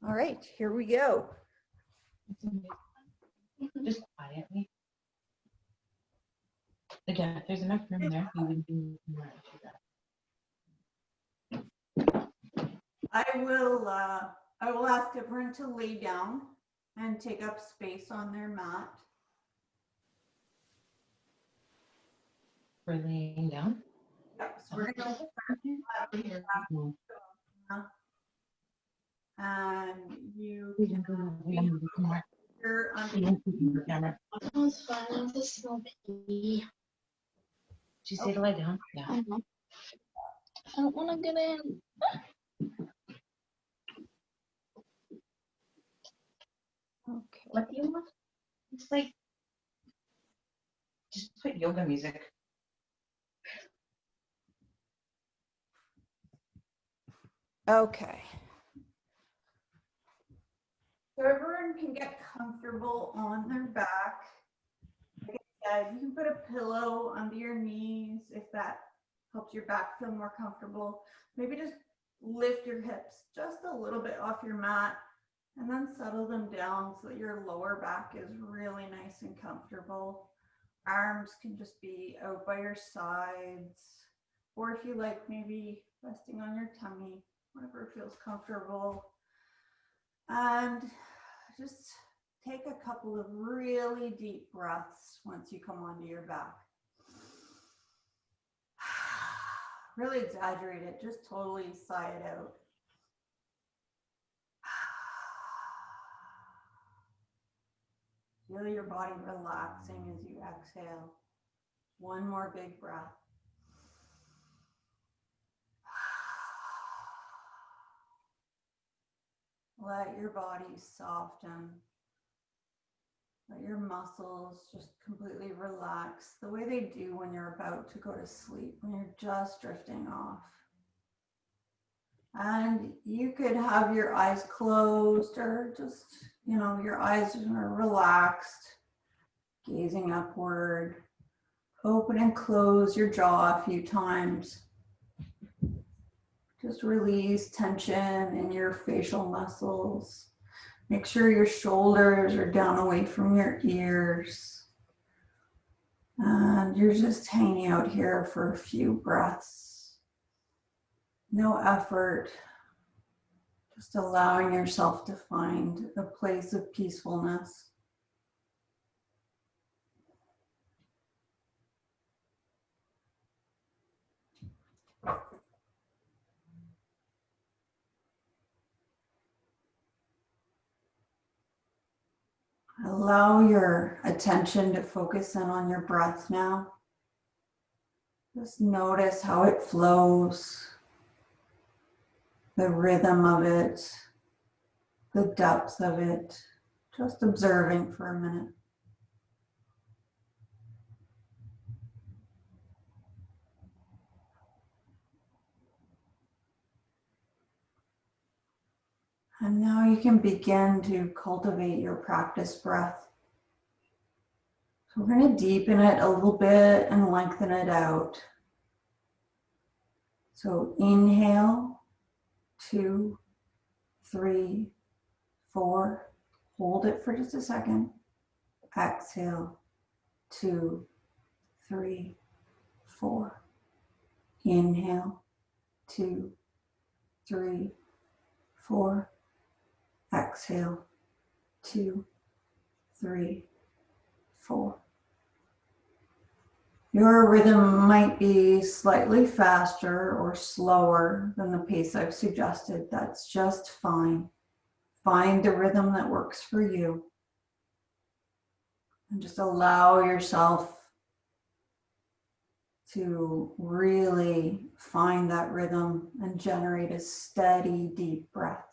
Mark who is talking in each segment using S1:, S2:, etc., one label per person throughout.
S1: All right, here we go.
S2: Just quietly. Again, there's enough room there. You wouldn't be more into that.
S1: I will ask everyone to lay down and take up space on their mat.
S2: For laying down.
S1: Yep, so we're going to start here. And you can here on
S2: Camera.
S3: It's fine. This is no baby.
S2: Did you say to lie down? Yeah.
S3: I don't want to get in.
S1: Okay.
S2: What do you want? It's like, just put yoga music.
S1: Okay. So everyone can get comfortable on their back. Like I said, you can put a pillow under your knees if that helps your back feel more comfortable. Maybe just lift your hips just a little bit off your mat and then settle them down so that your lower back is really nice and comfortable. Arms can just be out by your sides, or if you like, maybe resting on your tummy, whatever feels comfortable. And just take a couple of really deep breaths once you come onto your back. Really exaggerate it, just totally sigh it out. Feel your body relaxing as you exhale. One more big breath. Let your body soften. Let your muscles just completely relax the way they do when you're about to go to sleep, when you're just drifting off. And you could have your eyes closed or just, your eyes are relaxed, gazing upward. Open and close your jaw a few times. Just release tension in your facial muscles. Make sure your shoulders are down away from your ears. And you're just hanging out here for a few breaths. No effort. Just allowing yourself to find a place of peacefulness. Allow your attention to focus in on your breath now. Just notice how it flows, the rhythm of it, the depth of it. Just observing for a minute. And now you can begin to cultivate your practice breath. So we're going to deepen it a little bit and lengthen it out. So inhale, 2, 3, 4. Hold it for just a second. Exhale, 2, 3, 4. Inhale, 2, 3, 4. Exhale, 2, 3, 4. Your rhythm might be slightly faster or slower than the pace I've suggested. That's just fine. Find the rhythm that works for you. And just allow yourself to really find that rhythm and generate a steady, deep breath.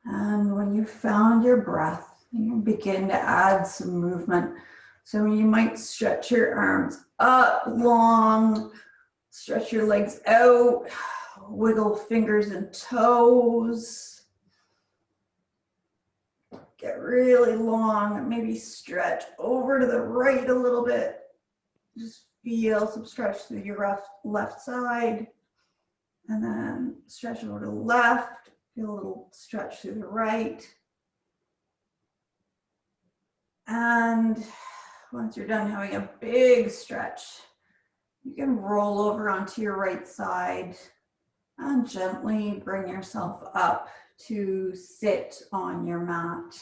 S1: And when you've found your breath, you can begin to add some movement. So you might stretch your arms up long, stretch your legs out, wiggle fingers and toes. Get really long, maybe stretch over to the right a little bit. Just feel some stretch through your left side. And then stretch over to the left. Feel a little stretch through the right. And once you're done having a big stretch, you can roll over onto your right side and gently bring yourself up to sit on your mat.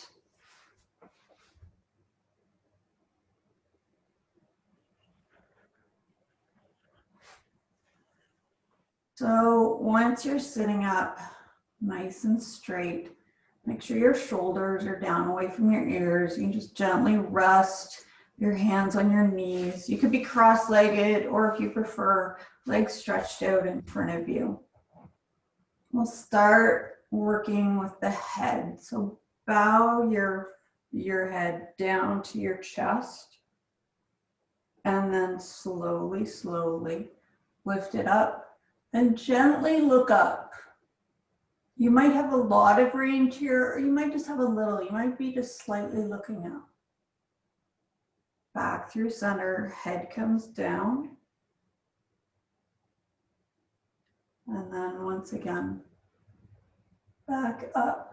S1: So once you're sitting up nice and straight, make sure your shoulders are down away from your ears. You can just gently rest your hands on your knees. You could be cross-legged, or if you prefer, legs stretched out in front of you. We'll start working with the head. So bow your head down to your chest, and then slowly, slowly lift it up and gently look up. You might have a lot of range here, or you might just have a little. You might be just slightly looking up. Back through center, head comes down. And then once again, back up.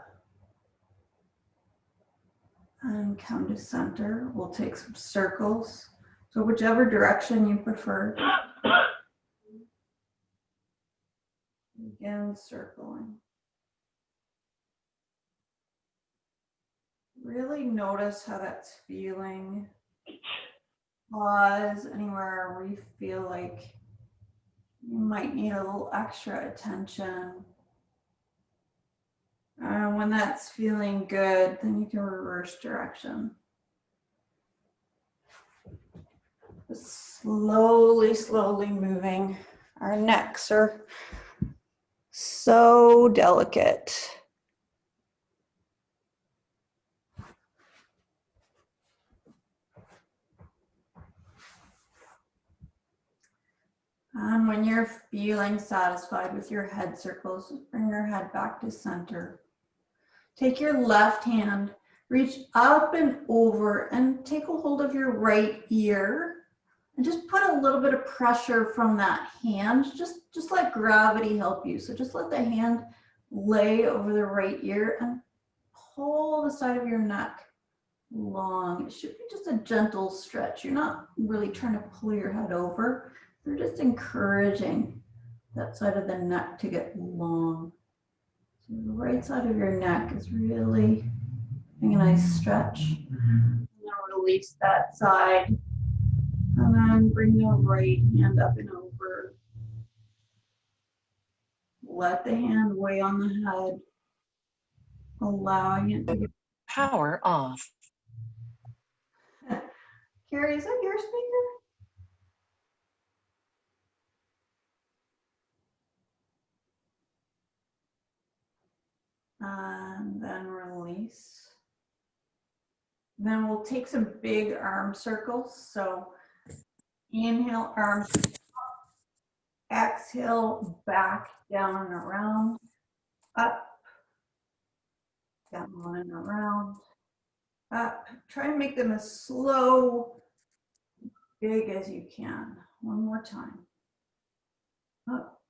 S1: And come to center. We'll take some circles. So whichever direction you prefer. Again, circling. Really notice how that's feeling. Pause anywhere where you feel like you might need a little extra attention. When that's feeling good, then you can reverse direction. Just slowly, slowly moving. Our necks are so delicate. And when you're feeling satisfied with your head circles, bring your head back to center. Take your left hand, reach up and over, and take a hold of your right ear. And just put a little bit of pressure from that hand. Just let gravity help you. So just let the hand lay over the right ear and pull the side of your neck long. It should be just a gentle stretch. You're not really trying to pull your head over. You're just encouraging that side of the neck to get long. So the right side of your neck is really getting a nice stretch. Now release that side. And then bring the right hand up and over. Let the hand weigh on the head, allowing it to get
S4: Power off.
S1: Carrie, is that your speaker? And then release. Then we'll take some big arm circles. So inhale, arms up. Exhale, back, down and around. Up, down and around. Up. Try and make them as slow, big as you can. One more time. Up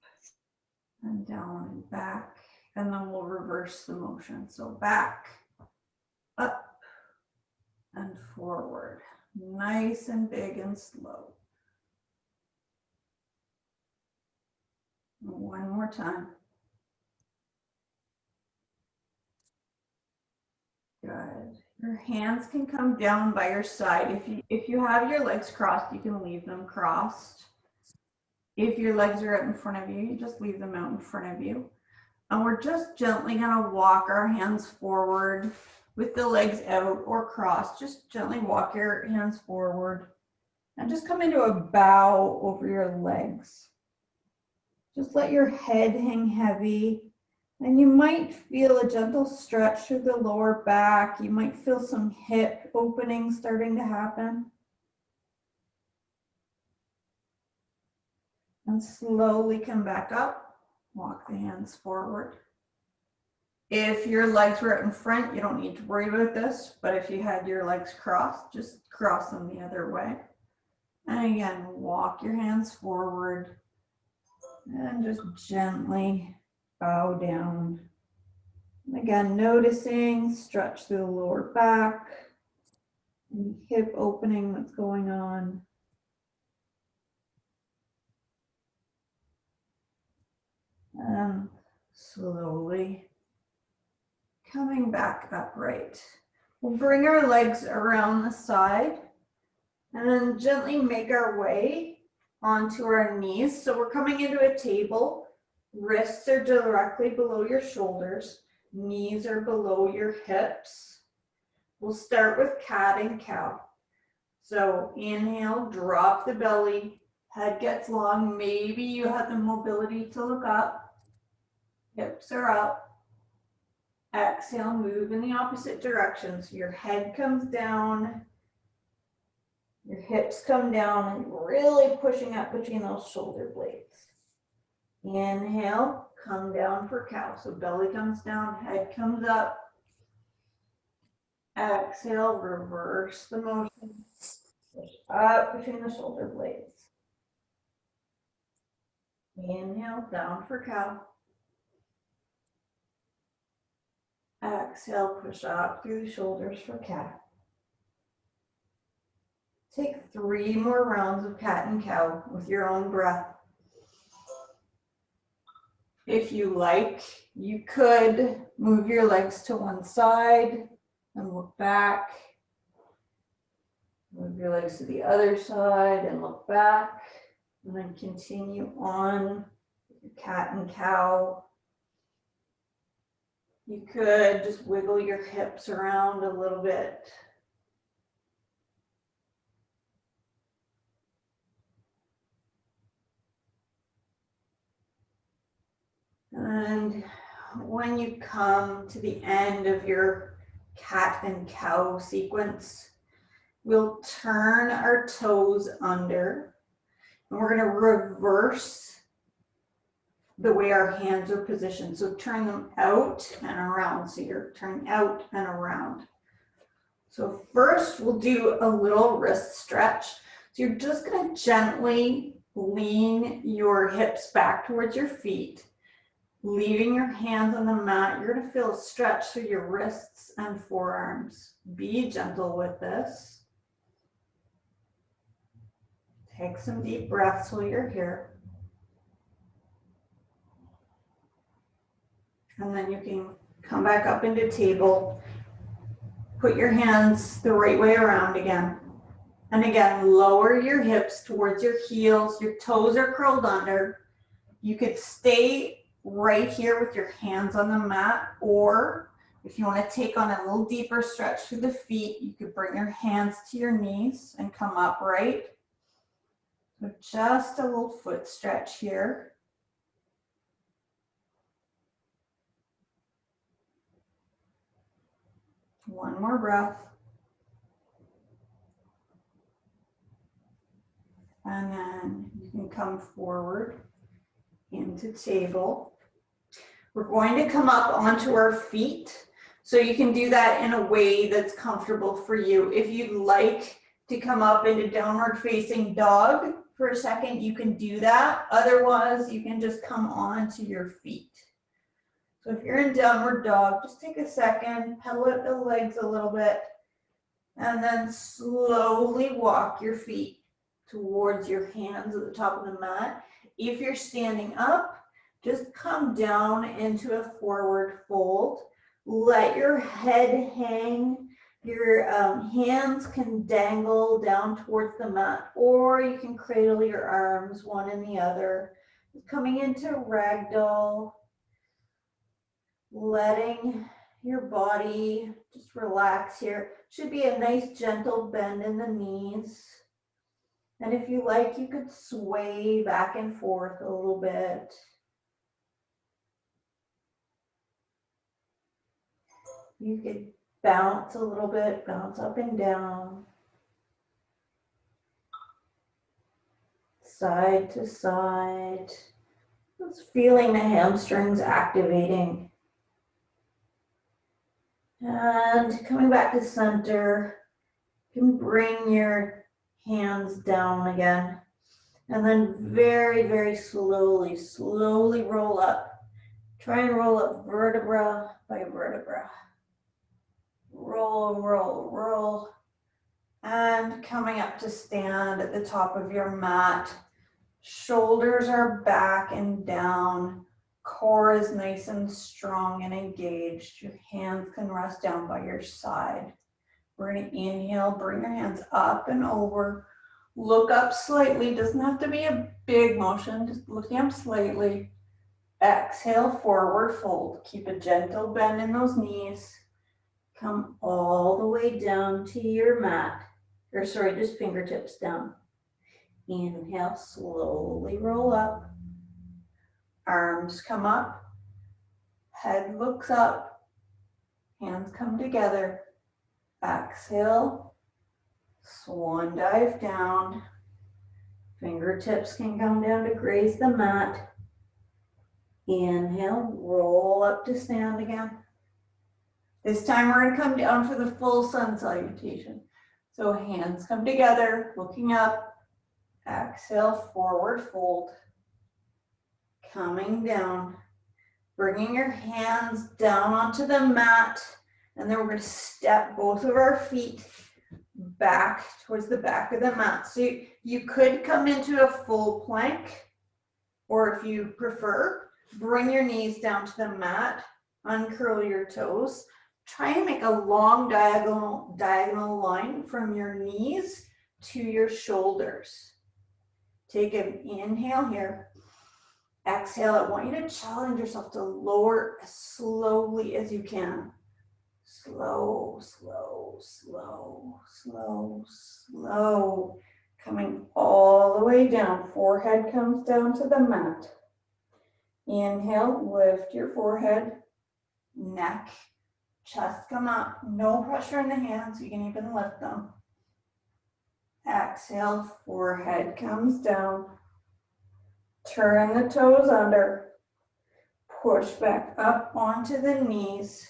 S1: and down and back. And then we'll reverse the motion. So back, up, and forward. Nice and big and slow. One more time. Good. Your hands can come down by your side. If you have your legs crossed, you can leave them crossed. If your legs are out in front of you, you just leave them out in front of you. And we're just gently gonna walk our hands forward with the legs out or crossed. Just gently walk your hands forward and just come into a bow over your legs. Just let your head hang heavy. And you might feel a gentle stretch through the lower back. You might feel some hip opening starting to happen. And slowly come back up. walk the hands forward. If your legs were out in front, you don't need to worry about this, but if you had your legs crossed, just cross them the other way. And again, walk your hands forward and just gently bow down. And again, noticing stretch through the lower back, any hip opening that's going on. And slowly coming back upright. We'll bring our legs around the side and then gently make our way onto our knees. So we're coming into a table. Wrists are directly below your shoulders. Knees are below your hips. We'll start with cat and cow. So inhale, drop the belly, head gets long. Maybe you have the mobility to look up. Hips are up. Exhale, move in the opposite direction. So your head comes down, your hips come down, and really pushing up between those shoulder blades. Inhale, come down for cow. So belly comes down, head comes up. Exhale, reverse the motion. Push up between the shoulder blades. Inhale, down for cow. Exhale, push up through the shoulders for cat. Take 3 more rounds of cat and cow with your own breath. If you like, you could move your legs to one side and look back. Move your legs to the other side and look back. And then continue on with cat and cow. You could just wiggle your hips around a little bit. And when you come to the end of your cat and cow sequence, we'll turn our toes under, and we're going to reverse the way our hands are positioned. So turn them out and around. So you're turning out and around. So first we'll do a little wrist stretch. So you're just going to gently lean your hips back towards your feet, leaving your hands on the mat. You're going to feel a stretch through your wrists and forearms. Be gentle with this. Take some deep breaths while you're here. And then you can come back up into table. Put your hands the right way around again. And again, lower your hips towards your heels. Your toes are curled under. You could stay right here with your hands on the mat, or if you want to take on a little deeper stretch through the feet, you could bring your hands to your knees and come upright. So just a little foot stretch here. One more breath. And then you can come forward into table. We're going to come up onto our feet. So you can do that in a way that's comfortable for you. If you'd like to come up into downward facing dog for a second, you can do that. Otherwise, you can just come onto your feet. So if you're in downward dog, just take a second, pedal out the legs a little bit, and then slowly walk your feet towards your hands at the top of the mat. If you're standing up, just come down into a forward fold. Let your head hang. Your hands can dangle down towards the mat, or you can cradle your arms, one in the other. Coming into ragdoll. Letting your body just relax here. Should be a nice gentle bend in the knees. And if you like, you could sway back and forth a little bit. You could bounce a little bit, bounce up and down. Side to side. Just feeling the hamstrings activating. And coming back to center, you can bring your hands down again. And then very, very slowly roll up. Try and roll up vertebra by vertebra. Roll, roll, roll. And coming up to stand at the top of your mat. Shoulders are back and down. Core is nice and strong and engaged. Your hands can rest down by your side. We're going to inhale, bring your hands up and over. Look up slightly. Doesn't have to be a big motion, just looking up slightly. Exhale, forward fold. Keep a gentle bend in those knees. Come all the way down to your mat. Or sorry, just fingertips down. Inhale, slowly roll up. Arms come up. Head looks up. Hands come together. Exhale. Swan dive down. Fingertips can come down to graze the mat. Inhale, roll up to stand again. This time we're going to come down for the full sun salutation. So hands come together, looking up. Exhale, forward fold. Coming down. Bringing your hands down onto the mat. And then we're going to step both of our feet back towards the back of the mat. So you could come into a full plank, or if you prefer, bring your knees down to the mat, uncurl your toes. Try and make a long diagonal line from your knees to your shoulders. Take an inhale here. Exhale. I want you to challenge yourself to lower as slowly as you can. Slow, slow, slow, slow, slow. Coming all the way down. Forehead comes down to the mat. Inhale, lift your forehead, neck, chest come up. No pressure in the hands. You can even lift them. Exhale, forehead comes down. Turn the toes under. Push back up onto the knees.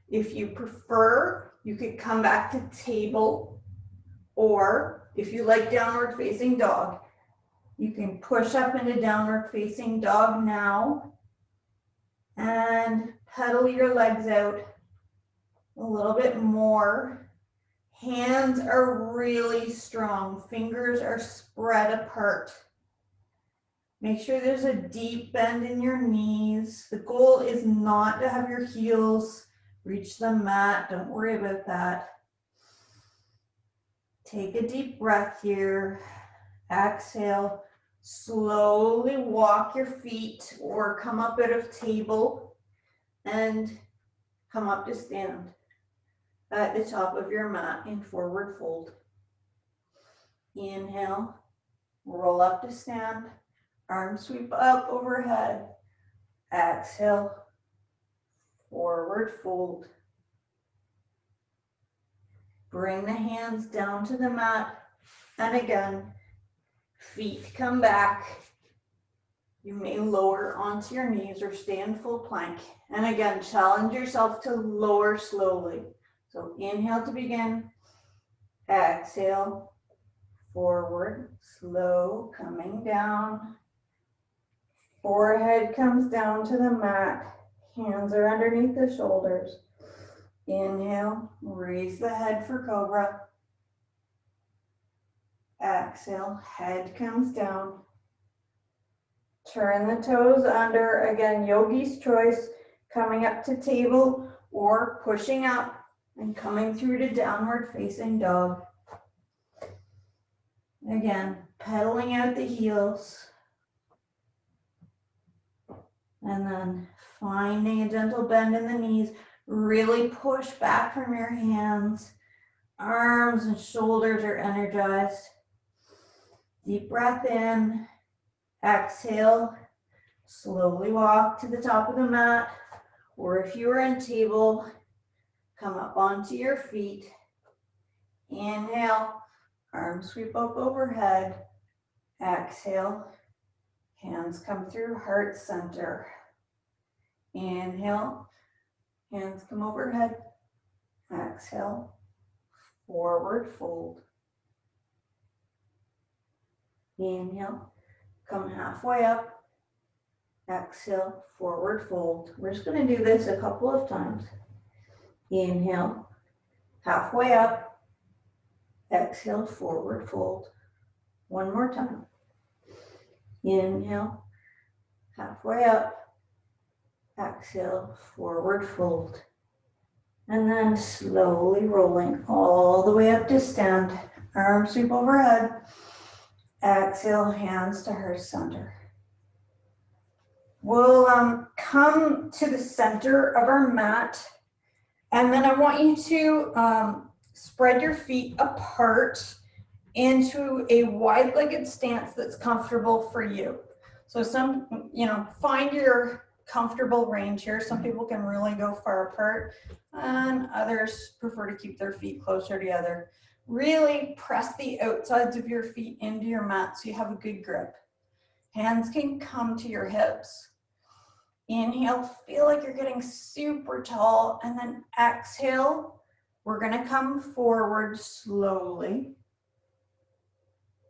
S1: If you prefer, you could come back to table, or if you like downward facing dog, you can push up into downward facing dog now and pedal your legs out a little bit more. Hands are really strong. Fingers are spread apart. Make sure there's a deep bend in your knees. The goal is not to have your heels reach the mat. Don't worry about that. Take a deep breath here. Exhale. Slowly walk your feet or come up out of table and come up to stand at the top of your mat in forward fold. Inhale, roll up to stand, arms sweep up overhead. Exhale, forward fold. Bring the hands down to the mat, and again, feet come back. You may lower onto your knees or stay in full plank. And again, challenge yourself to lower slowly. So inhale to begin. Exhale, forward, slow, coming down. Forehead comes down to the mat. Hands are underneath the shoulders. Inhale, raise the head for cobra. Exhale, head comes down. Turn the toes under. Again, yogi's choice, coming up to table or pushing up and coming through to downward facing dog. Again, pedaling out the heels. And then finding a gentle bend in the knees. Really push back from your hands. Arms and shoulders are energized. Deep breath in. Exhale. Slowly walk to the top of the mat. Or if you are in table, come up onto your feet. Inhale. Arms sweep up overhead. Exhale. Hands come through heart center. Inhale, hands come overhead. Exhale, forward fold. Inhale, come halfway up. Exhale, forward fold. We're just going to do this a couple of times. Inhale, halfway up. Exhale, forward fold. One more time. Inhale, halfway up. Exhale, forward fold. And then slowly rolling all the way up to stand. Arms sweep overhead. Exhale, hands to heart center. We'll come to the center of our mat. And then I want you to spread your feet apart into a wide-legged stance that's comfortable for you. So find your comfortable range here. Some people can really go far apart and others prefer to keep their feet closer together. Really press the outsides of your feet into your mat so you have a good grip. Hands can come to your hips. Inhale, feel like you're getting super tall, and then exhale. We're gonna come forward slowly.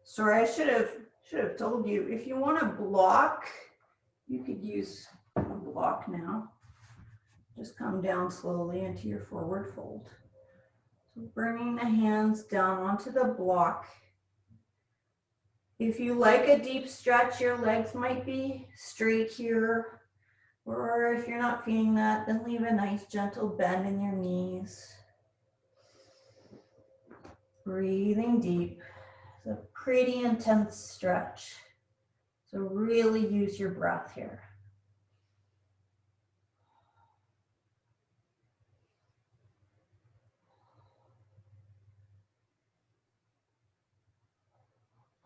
S1: Sorry, I should have told you, if you want to block, you could use a block now. Just come down slowly into your forward fold. So bringing the hands down onto the block. If you like a deep stretch, your legs might be straight here. Or if you're not feeling that, then leave a nice gentle bend in your knees. Breathing deep. It's a pretty intense stretch. So really use your breath here.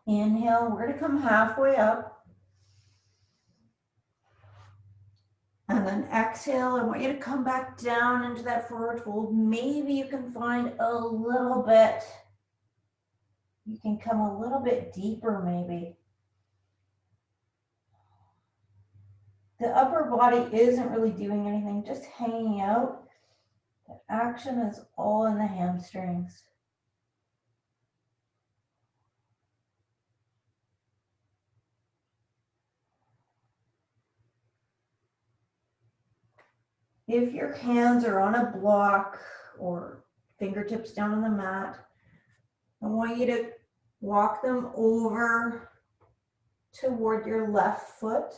S1: Inhale, we're going to come halfway up. And then exhale, I want you to come back down into that forward fold. Maybe you can find a little bit, you can come a little bit deeper maybe. The upper body isn't really doing anything, just hanging out. The action is all in the hamstrings. If your hands are on a block or fingertips down on the mat, I want you to walk them over toward your left foot.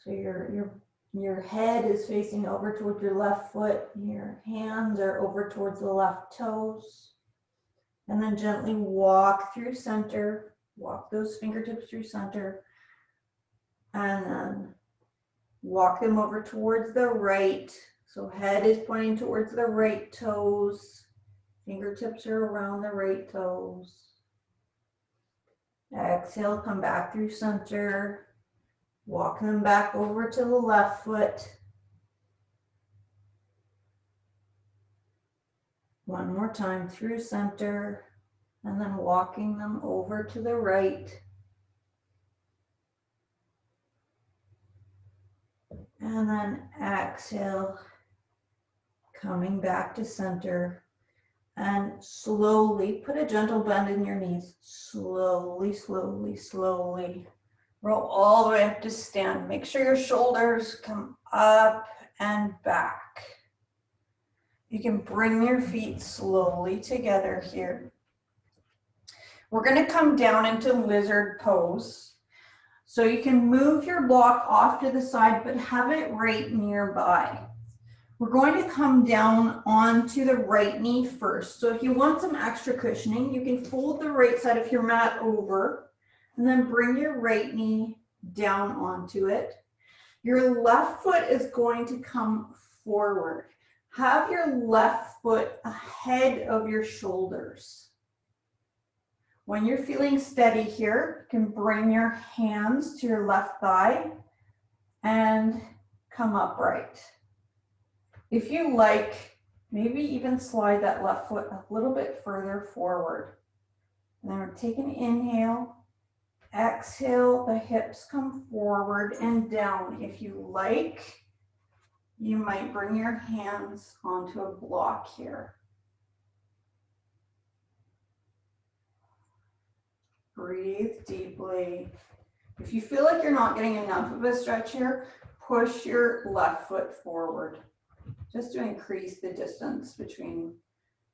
S1: So your head is facing over toward your left foot. Your hands are over towards the left toes. And then gently walk through center. Walk those fingertips through center. And then walk them over towards the right. So head is pointing towards the right toes. Fingertips are around the right toes. Exhale, come back through center. Walk them back over to the left foot. One more time through center, and then walking them over to the right. And then exhale, coming back to center. And slowly, put a gentle bend in your knees. Slowly, slowly, slowly. Roll all the way up to stand. Make sure your shoulders come up and back. You can bring your feet slowly together here. We're going to come down into lizard pose. So you can move your block off to the side, but have it right nearby. We're going to come down onto the right knee first. So if you want some extra cushioning, you can fold the right side of your mat over and then bring your right knee down onto it. Your left foot is going to come forward. Have your left foot ahead of your shoulders. When you're feeling steady here, you can bring your hands to your left thigh and come upright. If you like, maybe even slide that left foot a little bit further forward. And then we're taking an inhale. exhale, the hips come forward and down. If you like, you might bring your hands onto a block here. Breathe deeply. If you feel like you're not getting enough of a stretch here, push your left foot forward, just to increase the distance between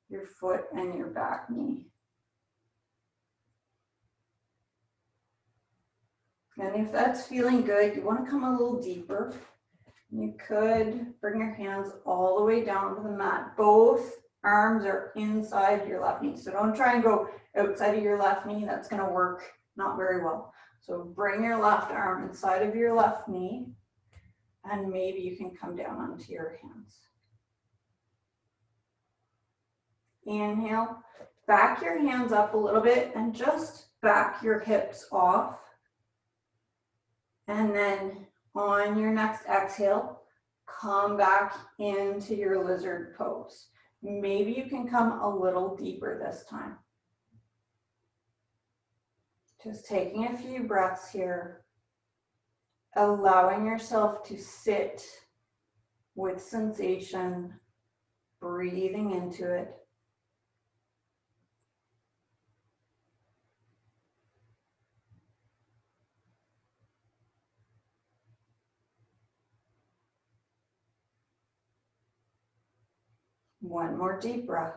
S1: your foot and your back knee. And if that's feeling good, you want to come a little deeper. You could bring your hands all the way down to the mat. Both arms are inside your left knee. So don't try and go outside of your left knee. That's going to work not very well. So bring your left arm inside of your left knee, and maybe you can come down onto your hands. Inhale, back your hands up a little bit and just back your hips off. And then on your next exhale, come back into your lizard pose. Maybe you can come a little deeper this time. Just taking a few breaths here, allowing yourself to sit with sensation, breathing into it. One more deep breath.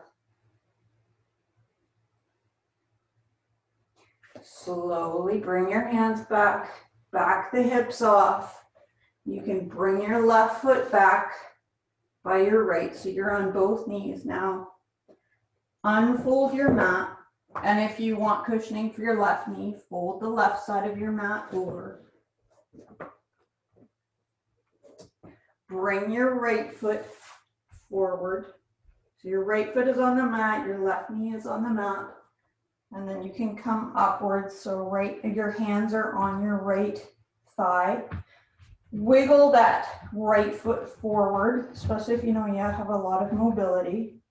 S1: Slowly bring your hands back, back the hips off. You can bring your left foot back by your right, so you're on both knees now. Unfold your mat, and if you want cushioning for your left knee, fold the left side of your mat over. Bring your right foot forward. So your right foot is on the mat, your left knee is on the mat. And then you can come upwards, so your hands are on your right thigh. Wiggle that right foot forward, especially if you know you have a lot of mobility.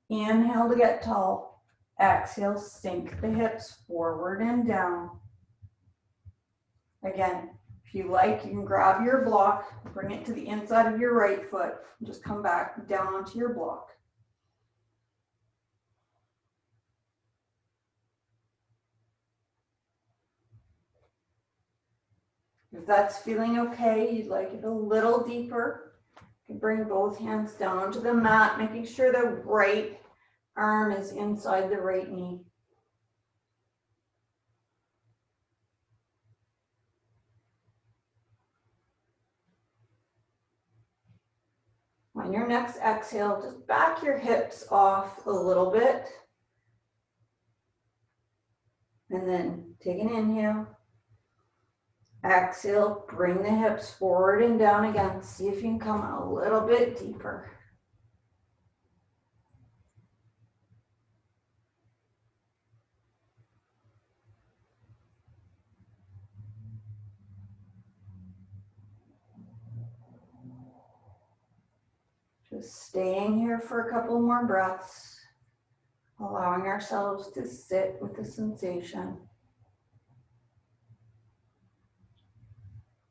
S1: Inhale to get tall. Exhale, sink the hips forward and down. Again, if you like, you can grab your block, bring it to the inside of your right foot, and just come back down onto your block. If that's feeling okay, you'd like it a little deeper, you can bring both hands down onto the mat, making sure the right arm is inside the right knee. On your next exhale, just back your hips off a little bit. And then take an inhale. Exhale, bring the hips forward and down again. See if you can come a little bit deeper. Just staying here for a couple more breaths, allowing ourselves to sit with the sensation.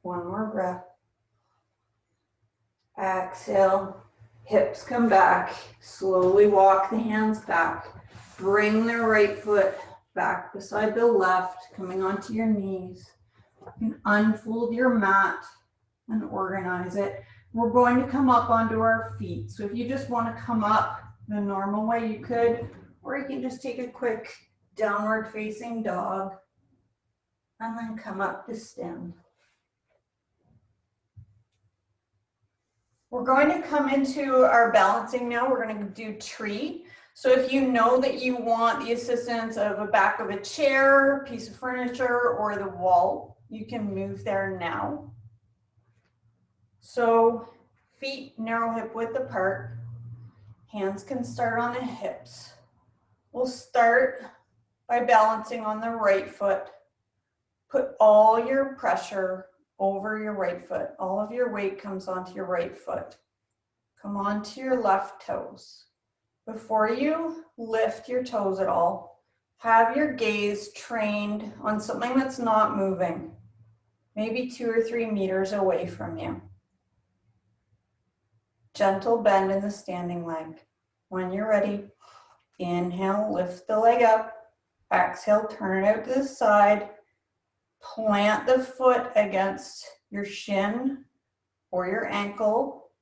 S1: One more breath. Exhale, hips come back. Slowly walk the hands back. Bring the right foot back beside the left, coming onto your knees. You can unfold your mat and organize it. We're going to come up onto our feet. So if you just want to come up the normal way, you could, or you can just take a quick downward facing dog and then come up to stand. We're going to come into our balancing now. We're going to do tree. So if you know that you want the assistance of a back of a chair, piece of furniture, or the wall, you can move there now. So feet narrow hip width apart. Hands can start on the hips. We'll start by balancing on the right foot. Put all your pressure over your right foot. All of your weight comes onto your right foot. Come onto your left toes. Before you lift your toes at all, Have your gaze trained on something that's not moving, maybe 2 or 3 meters away from you. Gentle bend in the standing leg. When you're ready, inhale, lift the leg up. Exhale, turn it out to the side. Plant the foot against your shin or your ankle,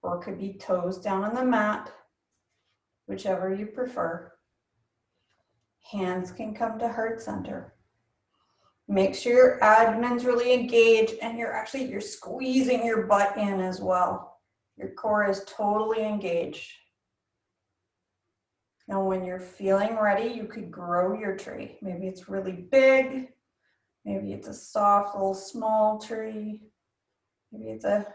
S1: or it could be toes down on the mat, whichever you prefer. Hands can come to heart center. Make sure your abdomen's really engaged and you're squeezing your butt in as well. Your core is totally engaged. Now when you're feeling ready, you could grow your tree. Maybe it's really big, maybe it's a soft little small tree, maybe it's a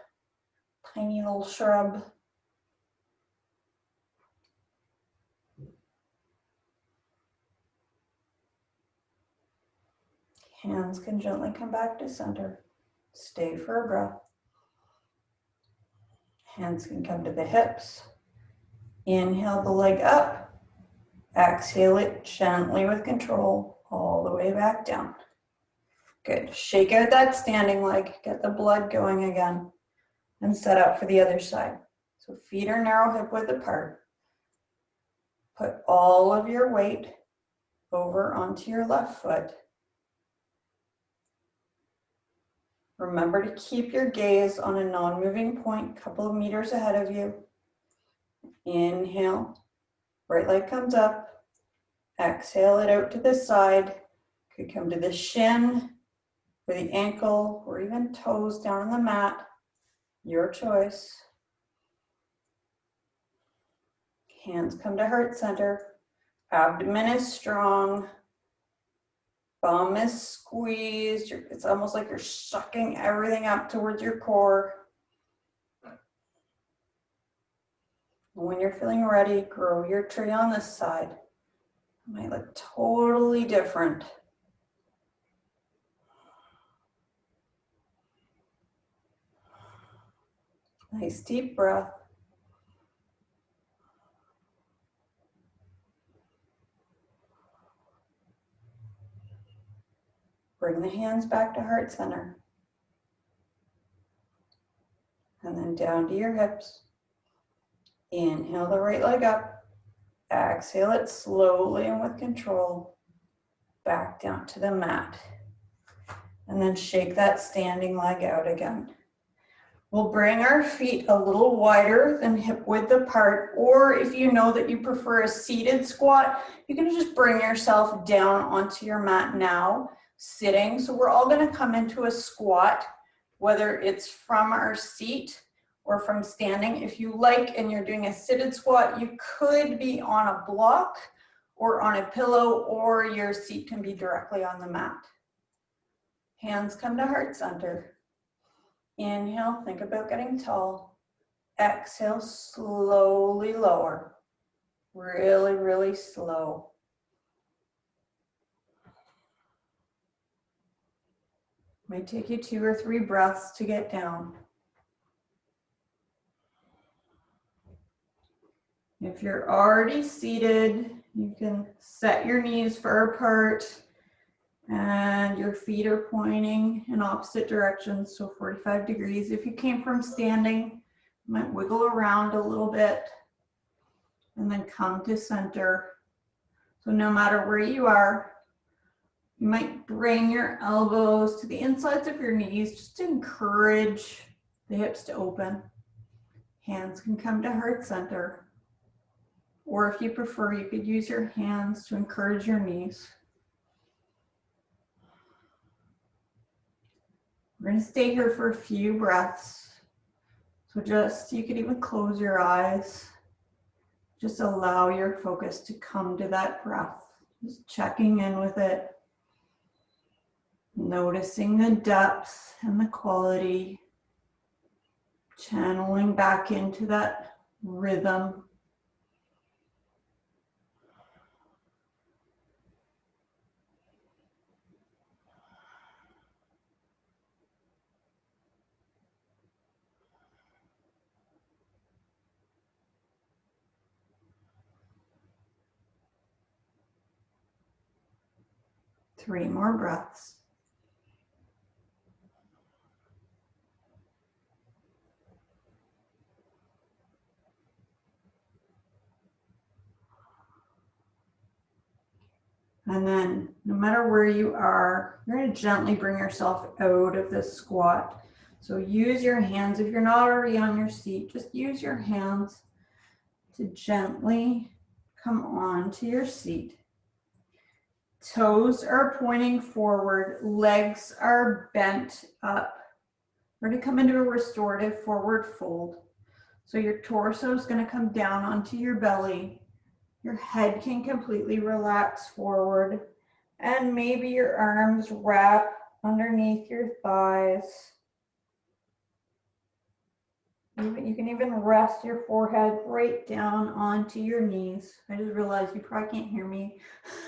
S1: tiny little shrub. Hands can gently come back to center. Stay for a breath. Hands can come to the hips. Inhale the leg up. Exhale it gently with control all the way back down. Good. Shake out that standing leg. Get the blood going again. And set up for the other side. So feet are narrow hip width apart. Put all of your weight over onto your left foot. Remember to keep your gaze on a non-moving point, a couple of meters ahead of you. Inhale, right leg comes up. Exhale it out to the side. Could come to the shin, or the ankle, or even toes down on the mat. Your choice. Hands come to heart center. Abdomen is strong. Bum is squeezed. It's almost like you're sucking everything up towards your core. When you're feeling ready, grow your tree on this side. It might look totally different. Nice deep breath. Bring the hands back to heart center. And then down to your hips. Inhale the right leg up. Exhale it slowly and with control. Back down to the mat. And then shake that standing leg out again. We'll bring our feet a little wider than hip width apart, or if you know that you prefer a seated squat, you can just bring yourself down onto your mat now, sitting. So we're all gonna come into a squat, whether it's from our seat or from standing. If you like and you're doing a seated squat, you could be on a block or on a pillow, or your seat can be directly on the mat. Hands come to heart center. Inhale, think about getting tall. Exhale, slowly lower. Really, really slow. Might take you 2 or 3 breaths to get down. If you're already seated, you can set your knees far apart and your feet are pointing in opposite directions, so 45 degrees. If you came from standing, you might wiggle around a little bit and then come to center. So no matter where you are, you might bring your elbows to the insides of your knees just to encourage the hips to open. Hands can come to heart center. Or if you prefer, you could use your hands to encourage your knees. We're going to stay here for a few breaths. So you could even close your eyes. Just allow your focus to come to that breath. Just checking in with it. Noticing the depth and the quality. Channeling back into that rhythm. 3 more breaths. And then no matter where you are, you're going to gently bring yourself out of this squat. So use your hands. If you're not already on your seat, just use your hands to gently come on to your seat. Toes are pointing forward, legs are bent up. We're going to come into a restorative forward fold. So your torso is going to come down onto your belly. Your head can completely relax forward, and maybe your arms wrap underneath your thighs. You can even rest your forehead right down onto your knees. I just realized you probably can't hear me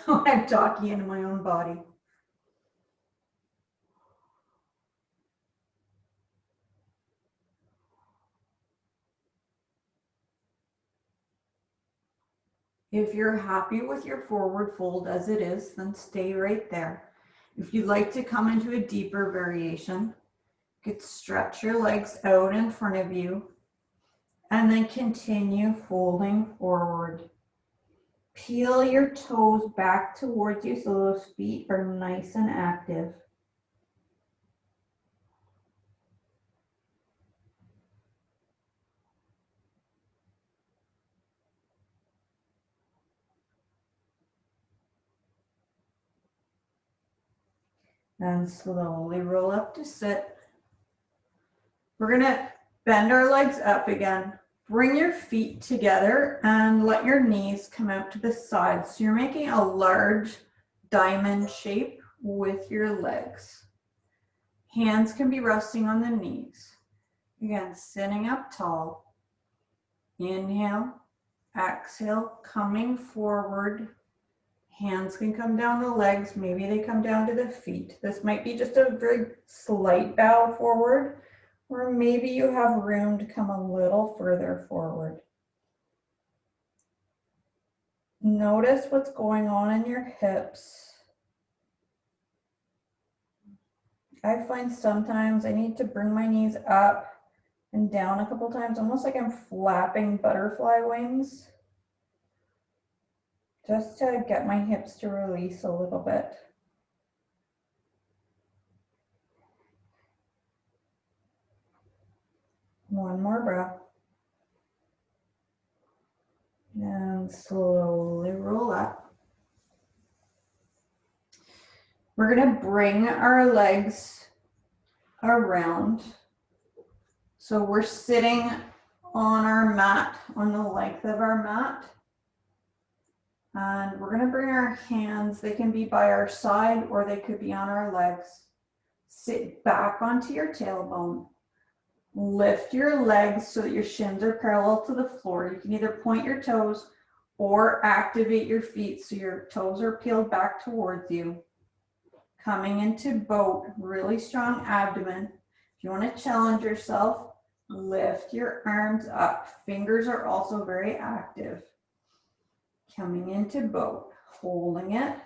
S1: when I'm talking into my own body. If you're happy with your forward fold as it is, then stay right there. If you'd like to come into a deeper variation, you could stretch your legs out in front of you and then continue folding forward. Peel your toes back towards you so those feet are nice and active. And slowly roll up to sit. We're gonna bend our legs up again. Bring your feet together and let your knees come out to the side. So you're making a large diamond shape with your legs. Hands can be resting on the knees. Again, sitting up tall. Inhale, exhale, coming forward. Hands can come down the legs, maybe they come down to the feet. This might be just a very slight bow forward, or maybe you have room to come a little further forward. Notice what's going on in your hips. I find sometimes I need to bring my knees up and down a couple times, almost like I'm flapping butterfly wings, just to get my hips to release a little bit. One more breath. And slowly roll up. We're going to bring our legs around. So we're sitting on our mat, on the length of our mat. And we're going to bring our hands, they can be by our side or they could be on our legs. Sit back onto your tailbone. Lift your legs so that your shins are parallel to the floor. You can either point your toes or activate your feet so your toes are peeled back towards you. Coming into boat, really strong abdomen. If you want to challenge yourself, lift your arms up. Fingers are also very active. Coming into boat, holding it.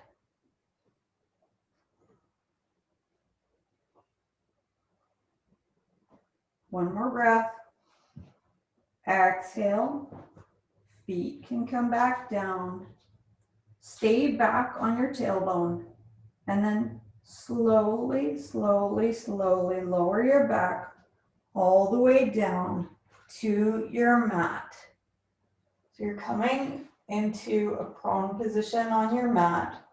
S1: One more breath. Exhale. Feet can come back down. Stay back on your tailbone. And then slowly, slowly, slowly lower your back all the way down to your mat. So you're coming into a prone position on your mat.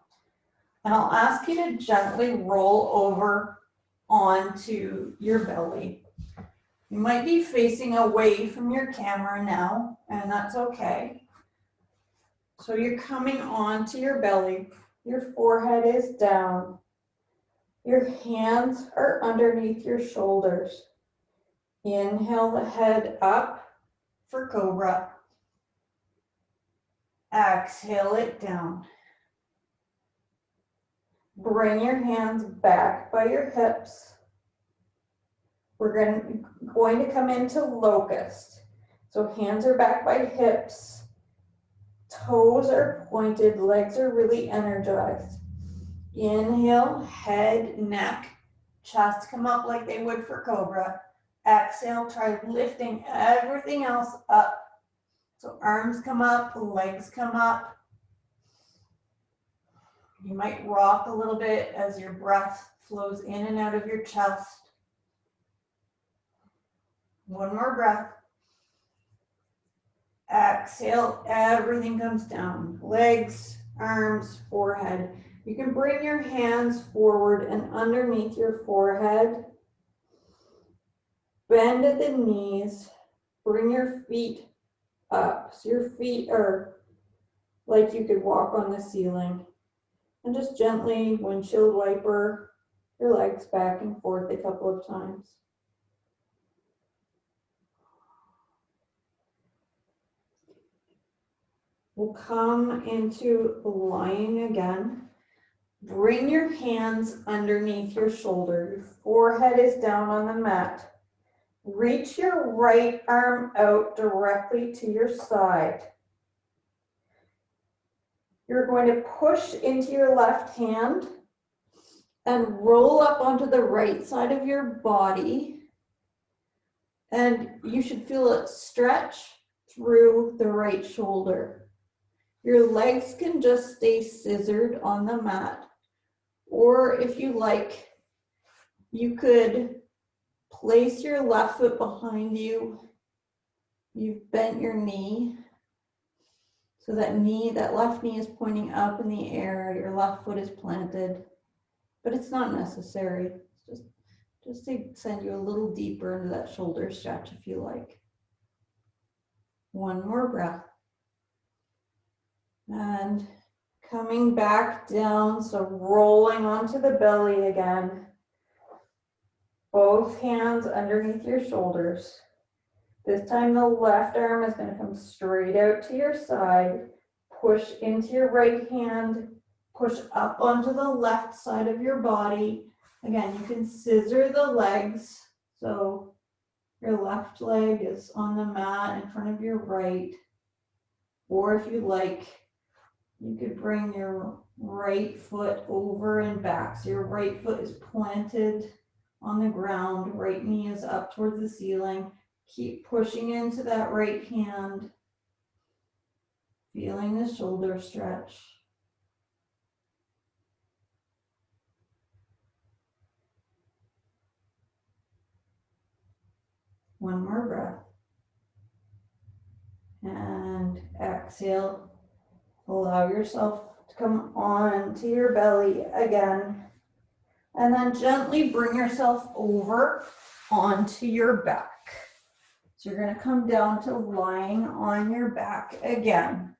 S1: And I'll ask you to gently roll over onto your belly. You might be facing away from your camera now, and that's okay. So you're coming onto your belly. Your forehead is down. Your hands are underneath your shoulders. Inhale the head up for cobra. Exhale it down. Bring your hands back by your hips. We're going to come into locust. So hands are back by hips. Toes are pointed, legs are really energized. Inhale, head, neck, chest come up like they would for cobra. Exhale, try lifting everything else up. So arms come up, legs come up. You might rock a little bit as your breath flows in and out of your chest. One more breath. Exhale, everything comes down. Legs, arms, forehead. You can bring your hands forward and underneath your forehead. Bend at the knees. Bring your feet up. So your feet are like you could walk on the ceiling. And just gently windshield wiper your legs back and forth a couple of times. We'll come into lying again. Bring your hands underneath your shoulder. Your forehead is down on the mat. Reach your right arm out directly to your side. You're going to push into your left hand and roll up onto the right side of your body. And you should feel it stretch through the right shoulder. Your legs can just stay scissored on the mat. Or if you like, you could place your left foot behind you. You've bent your knee. So that left knee is pointing up in the air. Your left foot is planted. But it's not necessary. It's just to send you a little deeper into that shoulder stretch if you like. One more breath. And coming back down, so rolling onto the belly again. Both hands underneath your shoulders. This time the left arm is going to come straight out to your side. Push into your right hand. Push up onto the left side of your body. Again, you can scissor the legs. So your left leg is on the mat in front of your right. Or if you like, you could bring your right foot over and back. So your right foot is planted on the ground. Right knee is up towards the ceiling. Keep pushing into that right hand. Feeling the shoulder stretch. One more breath. And exhale. Allow yourself to come on to your belly again. And then gently bring yourself over onto your back. So you're going to come down to lying on your back again.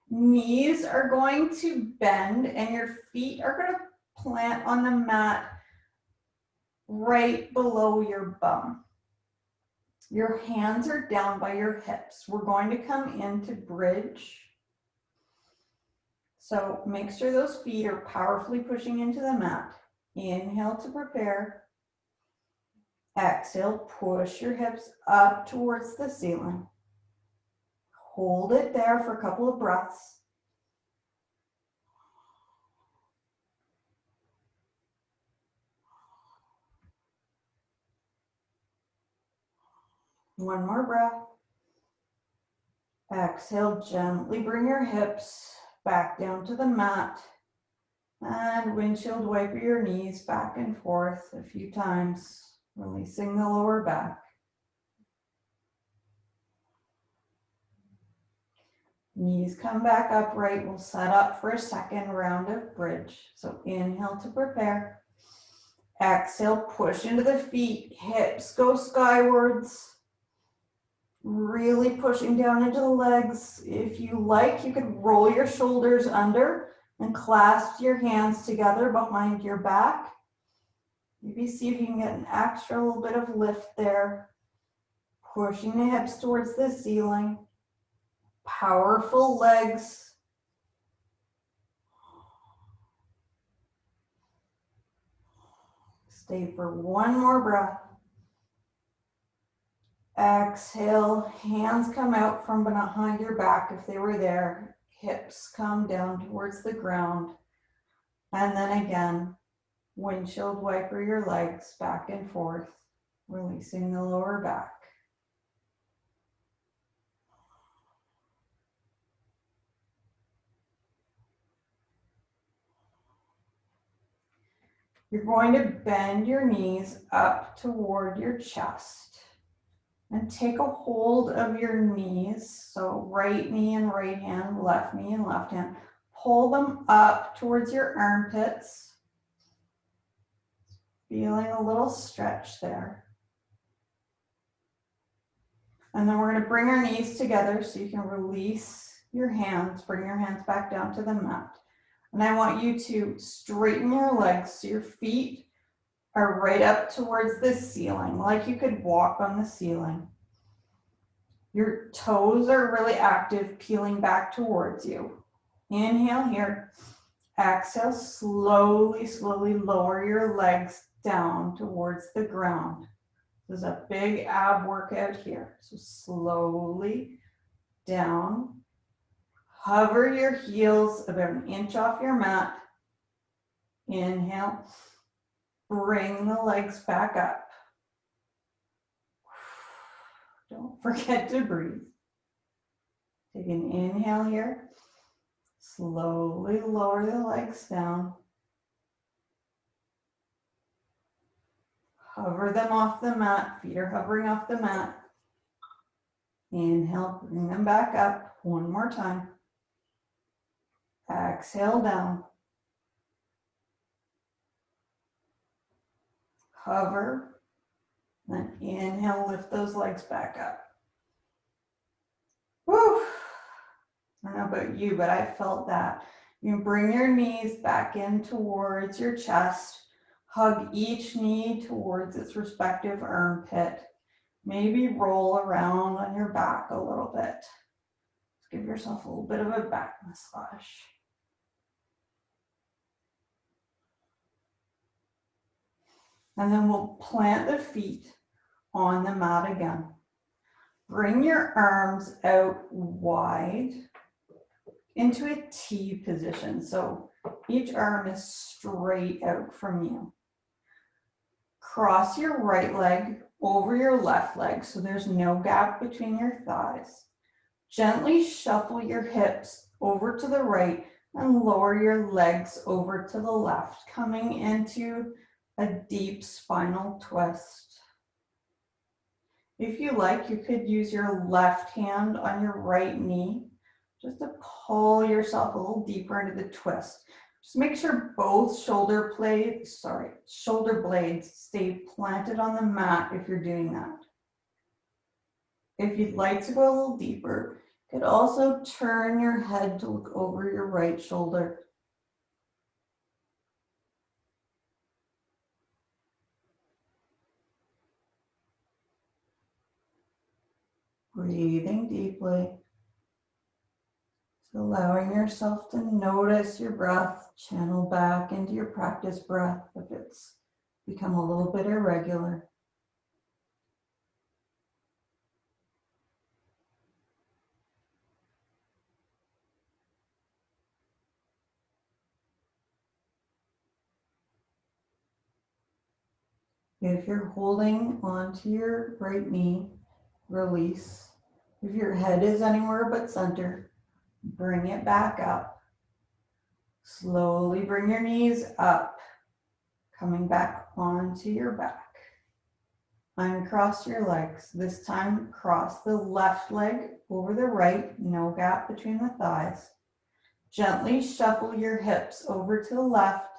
S1: Knees are going to bend and your feet are going to plant on the mat right below your bum. Your hands are down by your hips. We're going to come into bridge. So make sure those feet are powerfully pushing into the mat. Inhale to prepare. Exhale, push your hips up towards the ceiling. Hold it there for a couple of breaths. One more breath. Exhale, gently bring your hips back down to the mat. And windshield wiper your knees back and forth a few times, releasing the lower back. Knees come back upright. We'll set up for a second round of bridge. So inhale to prepare. Exhale, push into the feet. Hips go skywards. Really pushing down into the legs. If you like, you can roll your shoulders under and clasp your hands together behind your back. Maybe see if you can get an extra little bit of lift there. Pushing the hips towards the ceiling. Powerful legs. Stay for one more breath. Exhale, hands come out from behind your back if they were there. Hips come down towards the ground. And then again, windshield wiper your legs back and forth, releasing the lower back. You're going to bend your knees up toward your chest and take a hold of your knees. So right knee and right hand, left knee and left hand. Pull them up towards your armpits. Feeling a little stretch there. And then we're going to bring our knees together so you can release your hands, bring your hands back down to the mat. And I want you to straighten your legs so your feet are right up towards the ceiling, like you could walk on the ceiling. Your toes are really active, peeling back towards you. Inhale here. Exhale, slowly, slowly lower your legs down towards the ground. There's a big ab workout here. So slowly down. Hover your heels about an inch off your mat. Inhale. Bring the legs back up. Don't forget to breathe. Take an inhale here. Slowly lower the legs down. Hover them off the mat. Feet are hovering off the mat. Inhale, bring them back up. One more time. Exhale down. Hover. Then inhale, lift those legs back up. Woo! I don't know about you, but I felt that. You can bring your knees back in towards your chest. Hug each knee towards its respective armpit. Maybe roll around on your back a little bit. Just give yourself a little bit of a back massage. And then we'll plant the feet on the mat again. Bring your arms out wide into a T position. So each arm is straight out from you. Cross your right leg over your left leg so there's no gap between your thighs. Gently shuffle your hips over to the right and lower your legs over to the left, coming into a deep spinal twist. If you like, you could use your left hand on your right knee just to pull yourself a little deeper into the twist. Just make sure both shoulder blades stay planted on the mat if you're doing that. If you'd like to go a little deeper, you could also turn your head to look over your right shoulder. Breathing deeply. Just allowing yourself to notice your breath, channel back into your practice breath if it's become a little bit irregular. If you're holding onto your right knee, release. If your head is anywhere but center, bring it back up. Slowly bring your knees up, coming back onto your back. Uncross your legs. This time, cross the left leg over the right, no gap between the thighs. Gently shuffle your hips over to the left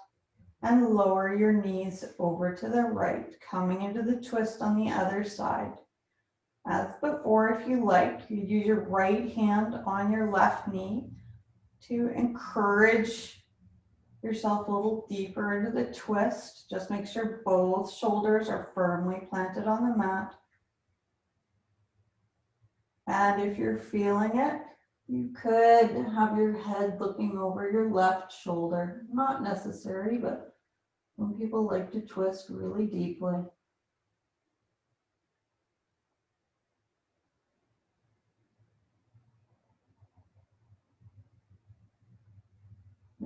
S1: and lower your knees over to the right, coming into the twist on the other side. As before, if you like, you use your right hand on your left knee to encourage yourself a little deeper into the twist. Just make sure both shoulders are firmly planted on the mat. And if you're feeling it, you could have your head looking over your left shoulder. Not necessary, but some people like to twist really deeply.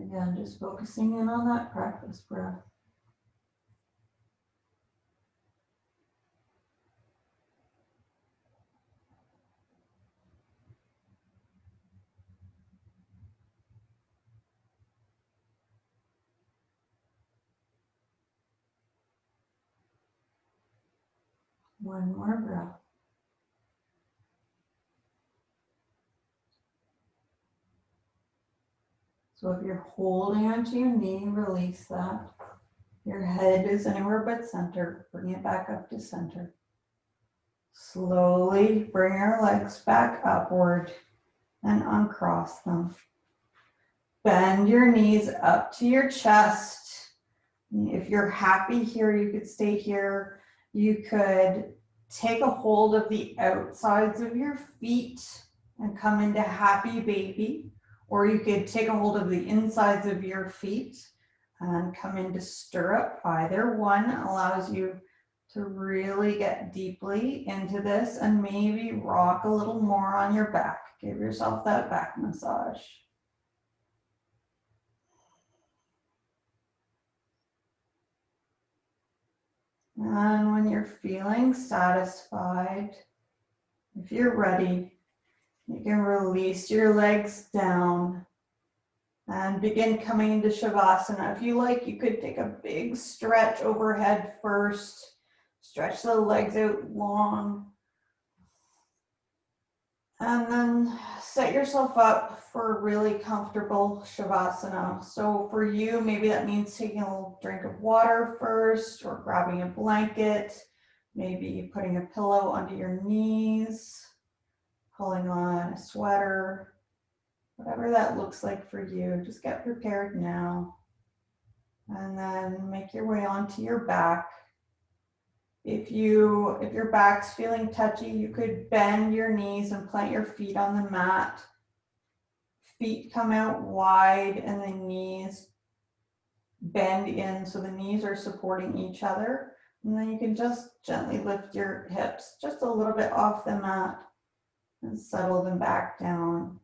S1: Again, just focusing in on that practice breath. One more breath. So if you're holding onto your knee, release that. Your head is anywhere but center. Bring it back up to center. Slowly bring your legs back upward and uncross them. Bend your knees up to your chest. If you're happy here, you could stay here. You could take a hold of the outsides of your feet and come into happy baby, or you could take a hold of the insides of your feet and come into stirrup. Either one allows you to really get deeply into this and maybe rock a little more on your back. Give yourself that back massage. And when you're feeling satisfied, if you're ready, you can release your legs down and begin coming into Shavasana. If you like, you could take a big stretch overhead first. Stretch the legs out long. And then set yourself up for a really comfortable Shavasana. So for you, maybe that means taking a little drink of water first, or grabbing a blanket, maybe putting a pillow under your knees, pulling on a sweater, whatever that looks like for you. Just get prepared now. And then make your way onto your back. If your back's feeling touchy, you could bend your knees and plant your feet on the mat. Feet come out wide and the knees bend in, so the knees are supporting each other. And then you can just gently lift your hips just a little bit off the mat and settle them back down,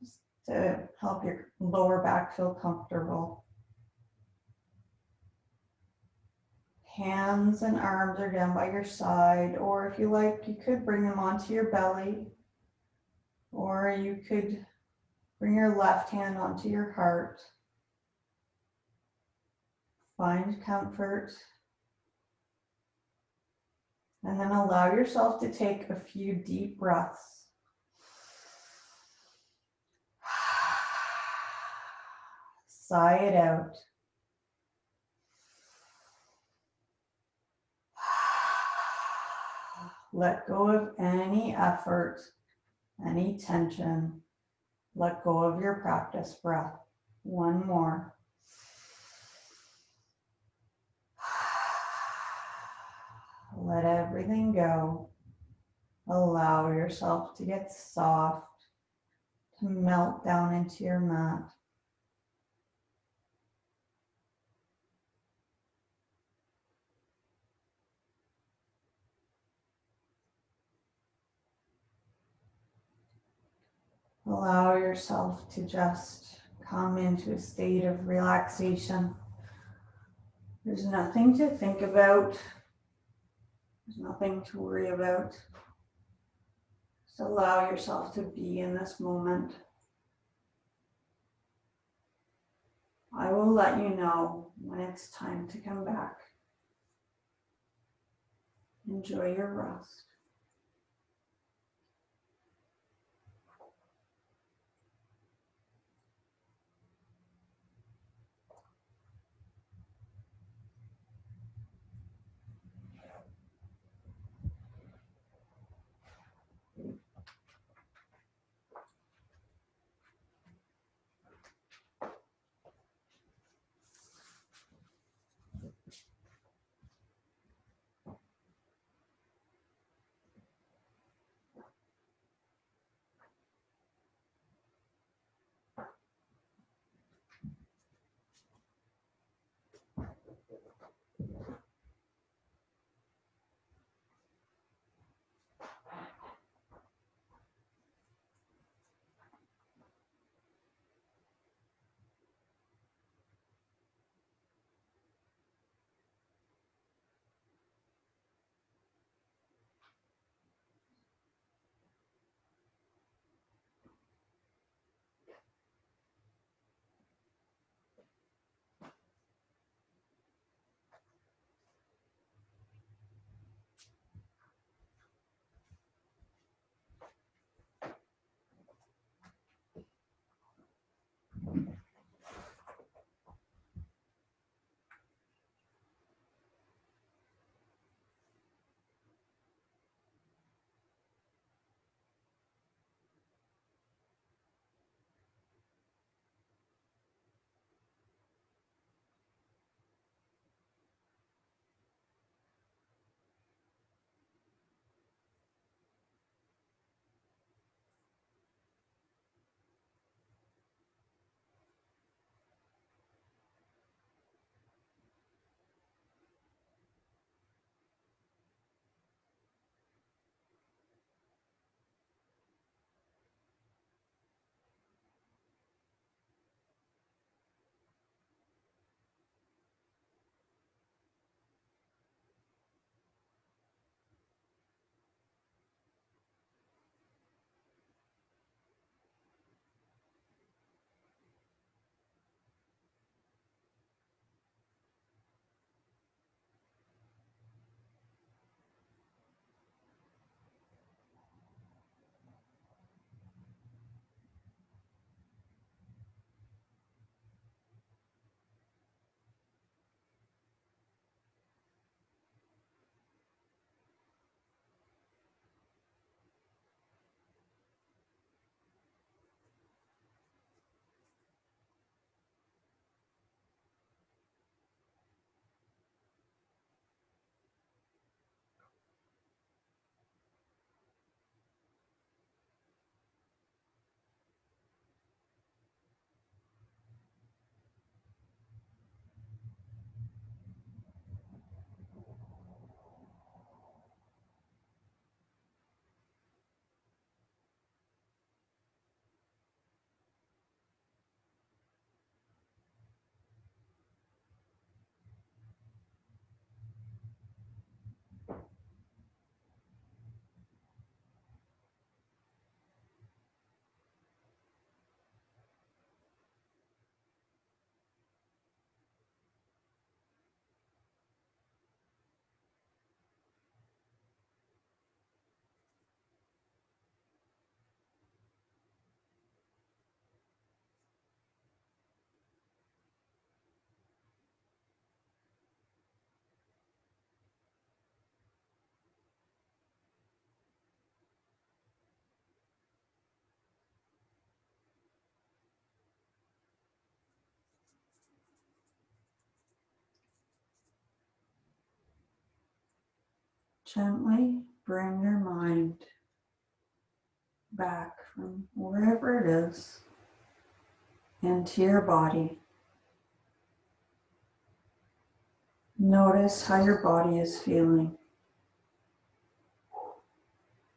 S1: just to help your lower back feel comfortable. Hands and arms are down by your side, or if you like, you could bring them onto your belly, or you could bring your left hand onto your heart. Find comfort, and then allow yourself to take a few deep breaths. Sigh it out. Let go of any effort, any tension. Let go of your practice breath. One more. Let everything go. Allow yourself to get soft, to melt down into your mat. Allow yourself to just come into a state of relaxation. There's nothing to think about. There's nothing to worry about. Just allow yourself to be in this moment. I will let you know when it's time to come back. Enjoy your rest. Gently bring your mind back from wherever it is into your body. Notice how your body is feeling.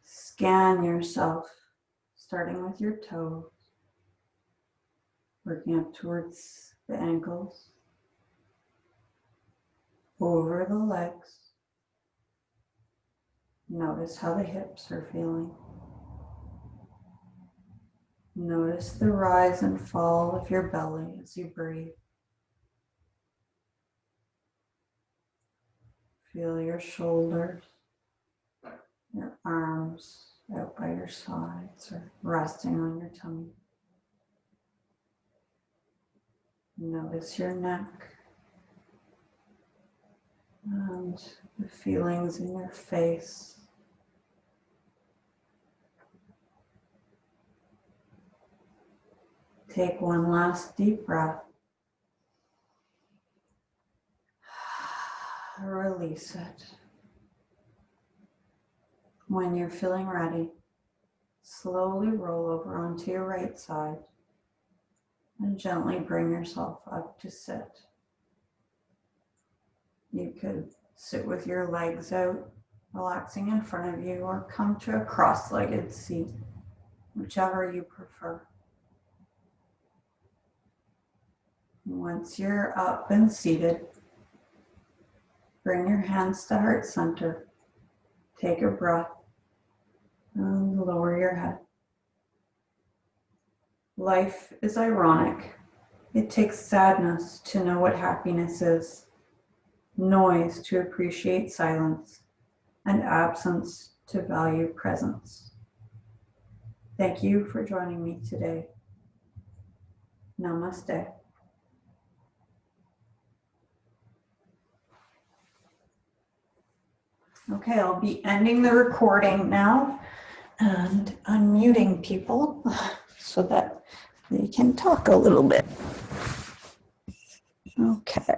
S1: Scan yourself, starting with your toes, working up towards the ankles, over the legs. Notice how the hips are feeling. Notice the rise and fall of your belly as you breathe. Feel your shoulders, your arms out by your sides or resting on your tummy. Notice your neck and the feelings in your face. Take one last deep breath. Release it. When you're feeling ready, slowly roll over onto your right side and gently bring yourself up to sit. You could sit with your legs out, relaxing in front of you, or come to a cross-legged seat, whichever you prefer. Once you're up and seated, bring your hands to heart center. Take a breath and lower your head. Life is ironic. It takes sadness to know what happiness is, noise to appreciate silence, and absence to value presence. Thank you for joining me today. Namaste. Okay, I'll be ending the recording now and unmuting people so that they can talk a little bit. Okay.